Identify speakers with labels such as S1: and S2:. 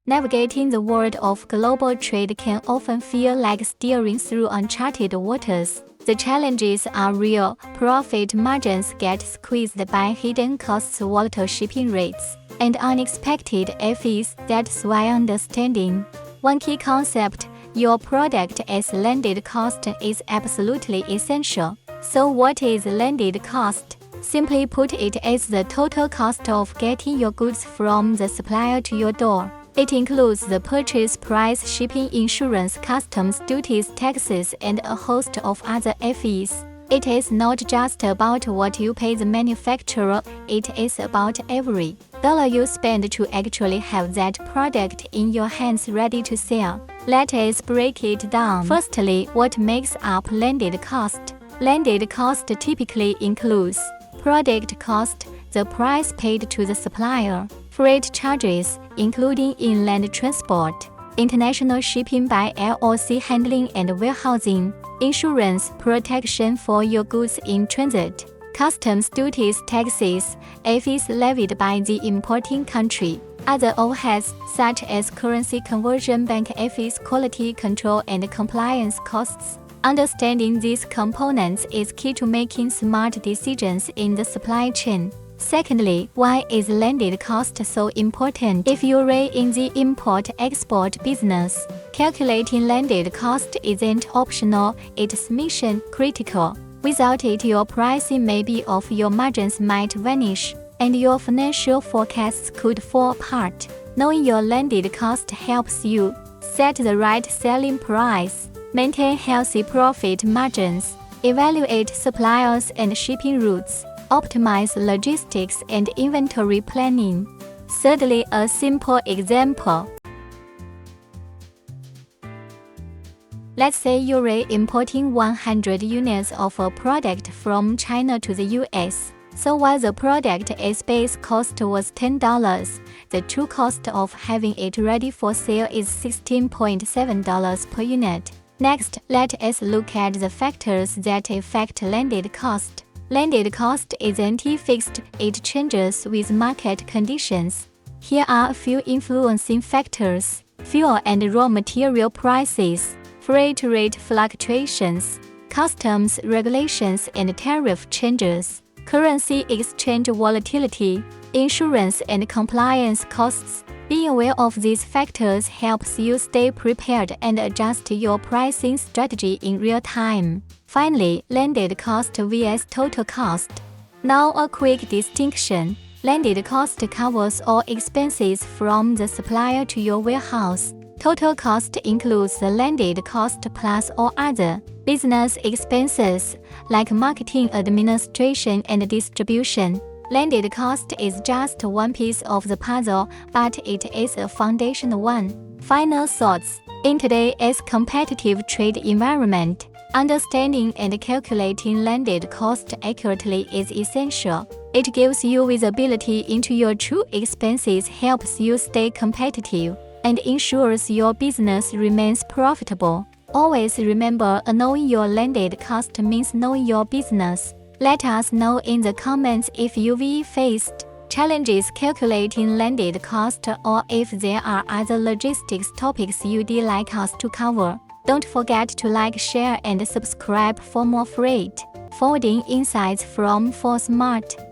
S1: Navigating the world of global trade can often feel like steering through uncharted waters. The challenges are real. Profit margins get squeezed by hidden costs, volatile shipping rates, and unexpected fees. That's why understanding one key concept, your product as landed cost, is absolutely essential. So what is landed cost? Simply put, it is the total cost of getting your goods from the supplier to your door. It includes the purchase price, shipping, insurance, customs duties, taxes, and a host of other fees. It is not just about what you pay the manufacturer, it is about every dollar you spend to actually have that product in your hands ready to sell. Let us break it down. Firstly, what makes up landed cost? Landed cost typically includes product cost, the price paid to the supplier, freight charges, including inland transport, international shipping by air or sea, handling and warehousing, insurance protection for your goods in transit, customs duties, taxes, fees levied by the importing country, other overheads such as currency conversion, bank fees, quality control, and compliance costs. Understanding these components is key to making smart decisions in the supply chain. Secondly, why is landed cost so important? If you're in the import-export business, calculating landed cost isn't optional, it's mission critical. Without it, your pricing may be off, your margins might vanish, and your financial forecasts could fall apart. Knowing your landed cost helps you set the right selling price, maintain healthy profit margins, evaluate suppliers and shipping routes, optimize logistics and inventory planning. Thirdly, a simple example. Let's say you're importing 100 units of a product from China to the US. So while the product base cost was $10, the true cost of having it ready for sale is $16.7 per unit. Next, let us look at the factors that affect landed cost. Landed cost isn't fixed, it changes with market conditions. Here are a few influencing factors: fuel and raw material prices, freight rate fluctuations, customs regulations and tariff changes, currency exchange volatility, insurance and compliance costs. Being aware of these factors helps you stay prepared and adjust your pricing strategy in real time. Finally, landed cost vs total cost. Now a quick distinction. Landed cost covers all expenses from the supplier to your warehouse. Total cost includes the landed cost plus all other business expenses like marketing, administration, and distribution. Landed cost is just one piece of the puzzle, but it is a foundational one. Final thoughts. In today's competitive trade environment, understanding and calculating landed cost accurately is essential. It gives you visibility into your true expenses, helps you stay competitive, and ensures your business remains profitable. Always remember, knowing your landed cost means knowing your business. Let us know in the comments if you've faced challenges calculating landed cost, or if there are other logistics topics you'd like us to cover. Don't forget to like, share, and subscribe for more freight forwarding insights from Foresmart.